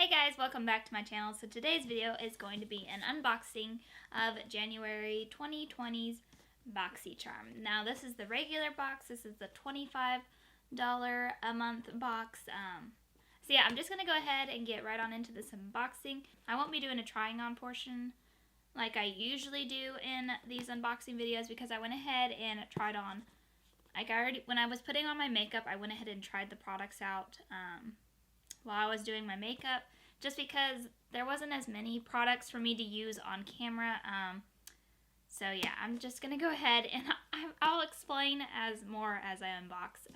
Hey guys, welcome back to my channel. So today's video is going to be an unboxing of January 2020's Boxycharm. Now this is the regular box. This is the $25 a month box. So yeah, I'm just going to go ahead and get right on into this unboxing. I won't be doing a trying on portion like I usually do in these unboxing videos because I went ahead and tried on, when I was putting on my makeup, I went ahead and tried the products out while I was doing my makeup, just because there wasn't as many products for me to use on camera. So yeah, I'm just gonna go ahead and I'll explain more as I unbox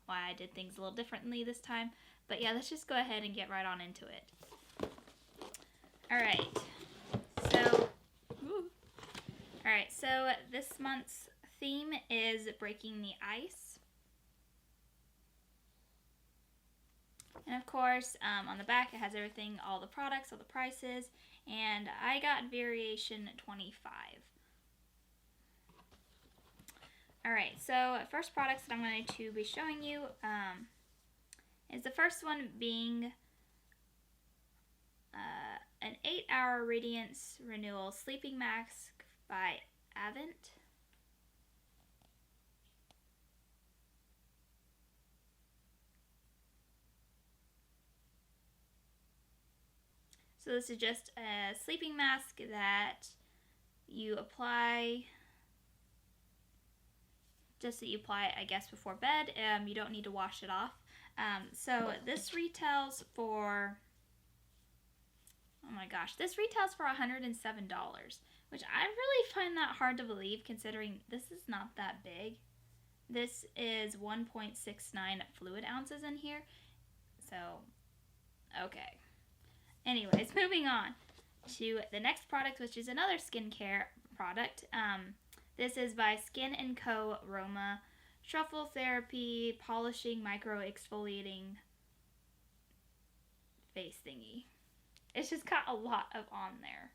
why I did things a little differently this time. But yeah, let's just go ahead and get right on into it. Alright, so this month's theme is breaking the ice. And of course, on the back it has everything, all the products, all the prices, and I got variation 25. Alright, so first products that I'm going to be showing you is the first one being an 8-hour Radiance Renewal Sleeping Mask by Avent. So this is just a sleeping mask that you apply, I guess, before bed. You don't need to wash it off. So this retails for, oh my gosh, this retails for $107, which I really find that hard to believe considering this is not that big. This is 1.69 fluid ounces in here. So, okay. Anyways, moving on to the next product, which is another skincare product. This is by Skin & Co. Roma Truffle Therapy Polishing Micro Exfoliating Face Thingy. It's just got a lot on there.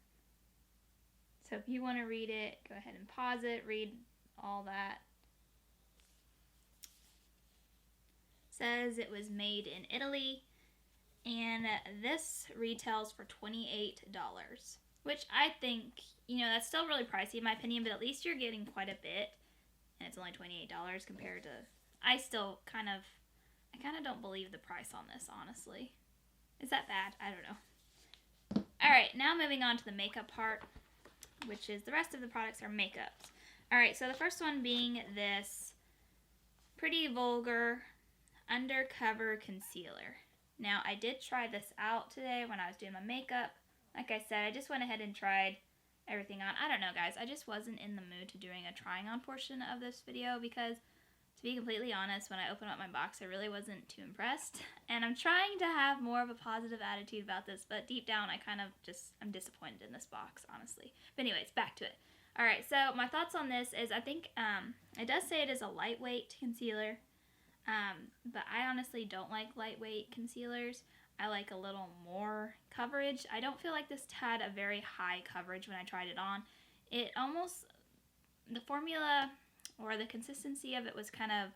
So if you want to read it, go ahead and pause it, read all that. It says it was made in Italy. And this retails for $28, which I think, that's still really pricey in my opinion, but at least you're getting quite a bit, and it's only $28 compared to, I kind of don't believe the price on this, honestly. Is that bad? I don't know. Alright, now moving on to the makeup part, which is the rest of the products are makeups. Alright, so the first one being this Pretty Vulgar Undercover Concealer. Now, I did try this out today when I was doing my makeup. Like I said, I just went ahead and tried everything on. I don't know, guys. I just wasn't in the mood to doing a trying on portion of this video because, to be completely honest, when I opened up my box, I really wasn't too impressed. And I'm trying to have more of a positive attitude about this, but deep down, I'm disappointed in this box, honestly. But anyways, back to it. Alright, so my thoughts on this is I think it does say it is a lightweight concealer. But I honestly don't like lightweight concealers. I like a little more coverage. I don't feel like this had a very high coverage when I tried it on. The formula or the consistency of it was kind of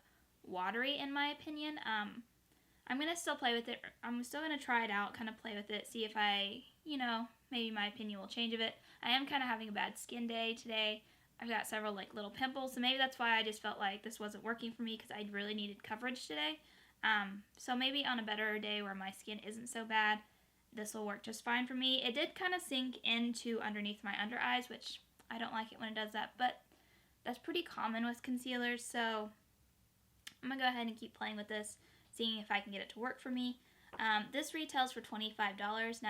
watery in my opinion. I'm going to still play with it. I'm still going to try it out, kind of play with it, see if maybe my opinion will change of it. I am kind of having a bad skin day today. I've got several little pimples, so maybe that's why I just felt like this wasn't working for me because I really needed coverage today. So maybe on a better day where my skin isn't so bad, this will work just fine for me. It did kind of sink into underneath my under eyes, which I don't like it when it does that, but that's pretty common with concealers, so I'm going to go ahead and keep playing with this, seeing if I can get it to work for me. This retails for $25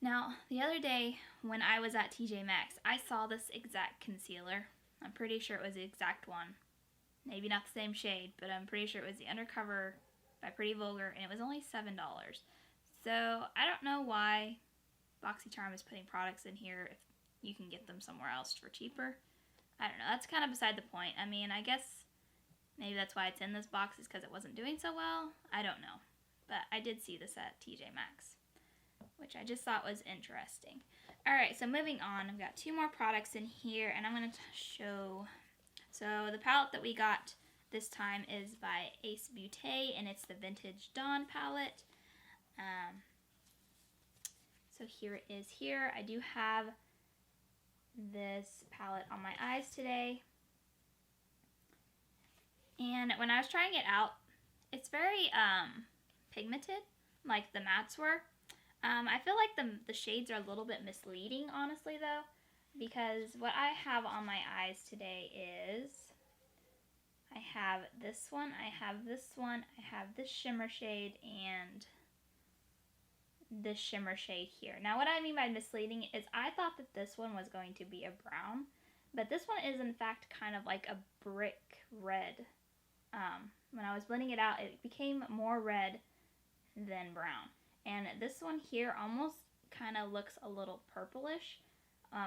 Now, the other day when I was at TJ Maxx, I saw this exact concealer. I'm pretty sure it was the exact one. Maybe not the same shade, but I'm pretty sure it was the Undercover by Pretty Vulgar, and it was only $7. So, I don't know why Boxycharm is putting products in here if you can get them somewhere else for cheaper. I don't know, that's kind of beside the point. I mean, I guess maybe that's why it's in this box is because it wasn't doing so well. I don't know. But I did see this at TJ Maxx, which I just thought was interesting. Alright, so moving on, I've got two more products in here, and I'm going to show. So the palette that we got this time is by Ace Beauté, and it's the Vintage Dawn palette. So here it is here. I do have this palette on my eyes today. And when I was trying it out, it's very pigmented, like the mattes were. I feel like the shades are a little bit misleading, honestly, though, because what I have on my eyes today is I have this one, I have this one, I have this shimmer shade, and this shimmer shade here. Now, what I mean by misleading is I thought that this one was going to be a brown, but this one is, in fact, kind of like a brick red. When I was blending it out, it became more red than brown. And this one here almost kind of looks a little purplish.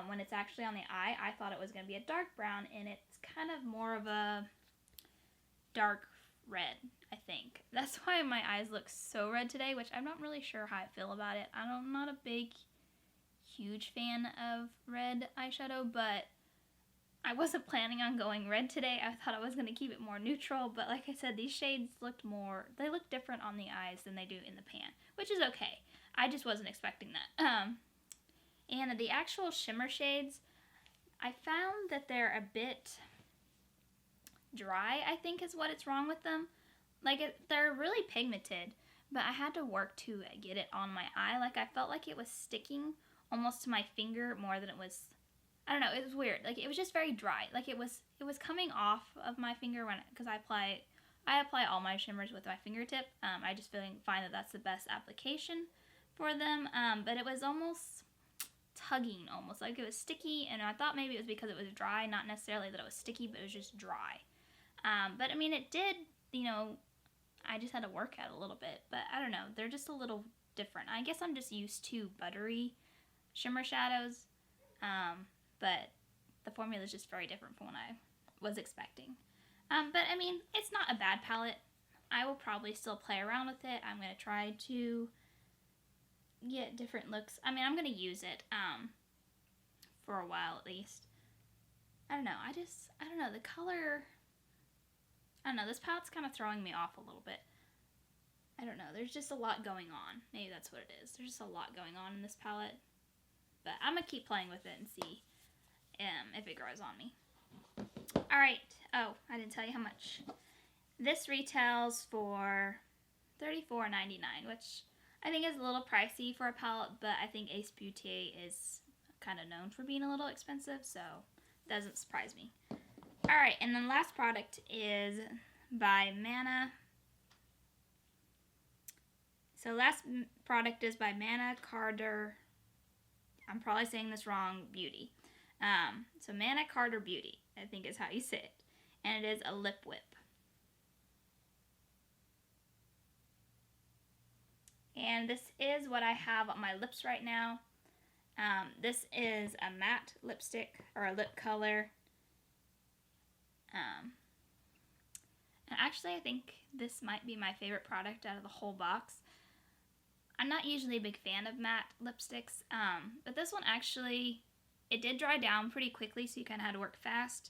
When it's actually on the eye, I thought it was going to be a dark brown, and it's kind of more of a dark red, I think. That's why my eyes look so red today, which I'm not really sure how I feel about it. I'm not a big, huge fan of red eyeshadow, but I wasn't planning on going red today. I thought I was going to keep it more neutral, but like I said, these shades they look different on the eyes than they do in the pan, which is okay. I just wasn't expecting that. And the actual shimmer shades, I found that they're a bit dry, I think is what it's wrong with them. They're really pigmented, but I had to work to get it on my eye. Like, I felt like it was sticking almost to my finger more than it was. I don't know, it was weird. Like, it was just very dry. Like, it was coming off of my finger because I apply all my shimmers with my fingertip. I just find that that's the best application for them. But it was almost tugging, almost like it was sticky, and I thought maybe it was because it was dry, not necessarily that it was sticky, but it was just dry. But I mean, it did, I just had to work at it a little bit, but I don't know, they're just a little different. I guess I'm just used to buttery shimmer shadows, but the formula is just very different from what I was expecting. But I mean, it's not a bad palette. I will probably still play around with it. I'm going to try to get different looks. I mean, I'm going to use it for a while at least. I don't know. I don't know. The color, I don't know. This palette's kind of throwing me off a little bit. I don't know. There's just a lot going on. Maybe that's what it is. There's just a lot going on in this palette. But I'm going to keep playing with it and see if it grows on me. Alright. Oh, I didn't tell you how much. This retails for $34.99, which I think is a little pricey for a palette, but I think Ace Beauty is kind of known for being a little expensive, so it doesn't surprise me. Alright, and then last product is by Manna. So last product is by Manna Carter. I'm probably saying this wrong, Beauty. So Manna Carter Beauty, I think is how you say it. And it is a lip whip. And this is what I have on my lips right now. This is a matte lipstick, or a lip color. And actually, I think this might be my favorite product out of the whole box. I'm not usually a big fan of matte lipsticks, but this one actually, it did dry down pretty quickly, so you kind of had to work fast.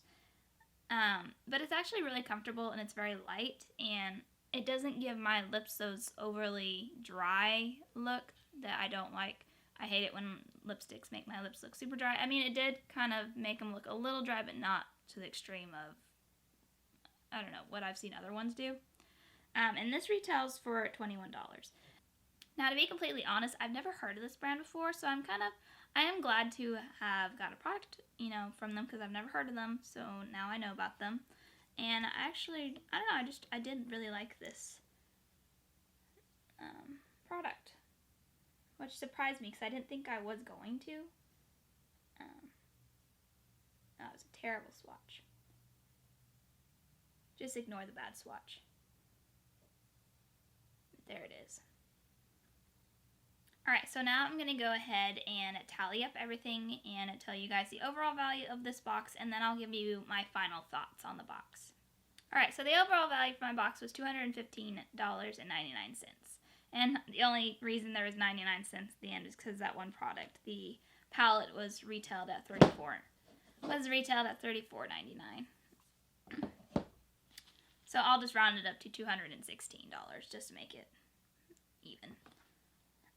But it's actually really comfortable, and it's very light, and it doesn't give my lips those overly dry look that I don't like. I hate it when lipsticks make my lips look super dry. I mean, it did kind of make them look a little dry, but not to the extreme of, I don't know, what I've seen other ones do. And this retails for $21. Now, to be completely honest, I've never heard of this brand before, so I am glad to have got a product, from them, because I've never heard of them, so now I know about them. And actually, I don't know, I did really like this product, which surprised me, because I didn't think I was going to. That was a terrible swatch. Just ignore the bad swatch. There it is. Alright, so now I'm going to go ahead and tally up everything and tell you guys the overall value of this box, and then I'll give you my final thoughts on the box. Alright, so the overall value for my box was $215.99. And the only reason there was 99 cents at the end is because of that one product. The palette was retailed at $34.99. So I'll just round it up to $216 just to make it even.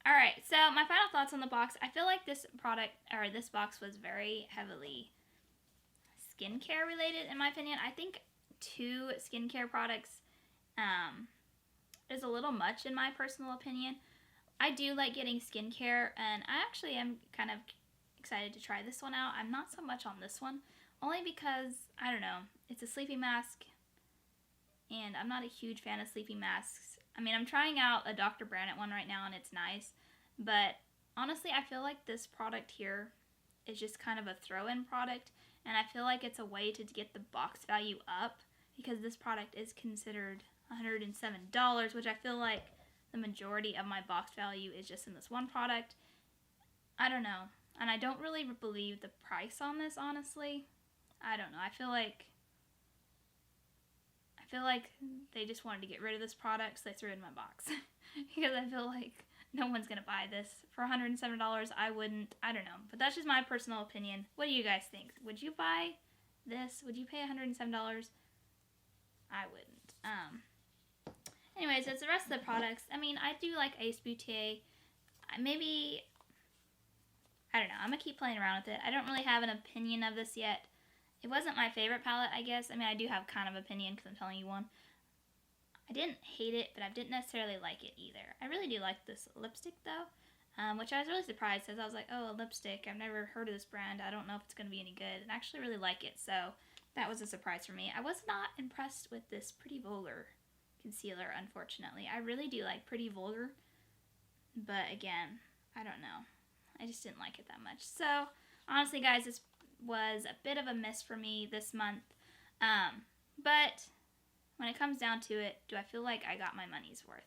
Alright, so my final thoughts on the box. I feel like this product, or this box, was very heavily skincare related, in my opinion. I think 2 skincare products is a little much, in my personal opinion. I do like getting skincare, and I actually am kind of excited to try this one out. I'm not so much on this one, only because, I don't know, it's a sleeping mask, and I'm not a huge fan of sleeping masks. I mean, I'm trying out a Dr. Brandt one right now, and it's nice, but honestly, I feel like this product here is just kind of a throw-in product, and I feel like it's a way to get the box value up, because this product is considered $107, which I feel like the majority of my box value is just in this one product. I don't know, and I don't really believe the price on this, honestly. I don't know, I feel like they just wanted to get rid of this product, so they threw it in my box. Because I feel like no one's going to buy this. For $107, I wouldn't. I don't know. But that's just my personal opinion. What do you guys think? Would you buy this? Would you pay $107? I wouldn't. Anyways, that's the rest of the products. I mean, I do like Ace Beauté. Maybe, I don't know. I'm going to keep playing around with it. I don't really have an opinion of this yet. It wasn't my favorite palette, I guess. I mean, I do have kind of opinion because I'm telling you one. I didn't hate it, but I didn't necessarily like it either. I really do like this lipstick, though, which I was really surprised because I was like, oh, a lipstick. I've never heard of this brand. I don't know if it's going to be any good. And I actually really like it, so that was a surprise for me. I was not impressed with this Pretty Vulgar concealer, unfortunately. I really do like Pretty Vulgar, but again, I don't know. I just didn't like it that much. So, honestly, guys, this was a bit of a miss for me this month, but when it comes down to it, do I feel like I got my money's worth?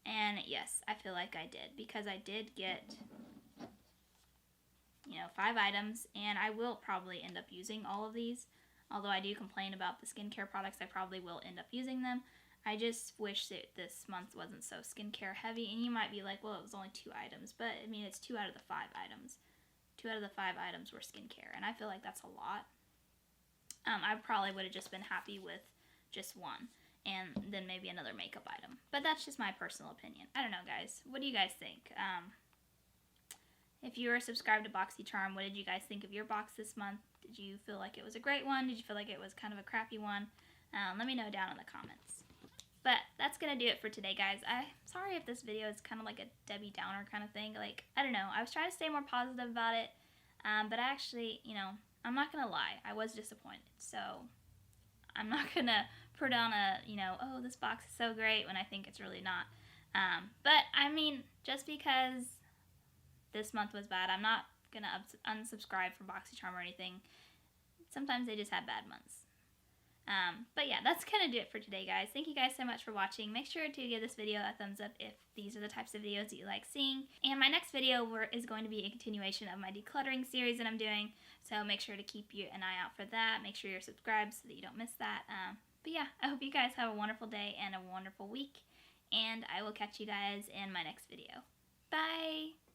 And yes, I feel like I did, because I did get, 5 items, and I will probably end up using all of these. Although I do complain about the skincare products, I probably will end up using them. I just wish that this month wasn't so skincare heavy, and you might be like, well, it was only 2 items, but I mean, it's 2 out of the 5 items. 2 out of the 5 items were skincare, and I feel like that's a lot. I probably would have just been happy with just 1, and then maybe another makeup item. But that's just my personal opinion. I don't know, guys. What do you guys think? If you were subscribed to Boxycharm, what did you guys think of your box this month? Did you feel like it was a great one? Did you feel like it was kind of a crappy one? Let me know down in the comments. But that's going to do it for today, guys. I'm sorry if this video is kind of like a Debbie Downer kind of thing. Like, I don't know. I was trying to stay more positive about it. But actually, I'm not going to lie. I was disappointed. So, I'm not going to put on a, oh, this box is so great when I think it's really not. But, I mean, just because this month was bad, I'm not going to unsubscribe from Boxycharm or anything. Sometimes they just have bad months. But yeah, that's going to do it for today, guys. Thank you guys so much for watching. Make sure to give this video a thumbs up if these are the types of videos that you like seeing. And my next video is going to be a continuation of my decluttering series that I'm doing. So make sure to keep an eye out for that. Make sure you're subscribed so that you don't miss that. But yeah, I hope you guys have a wonderful day and a wonderful week. And I will catch you guys in my next video. Bye!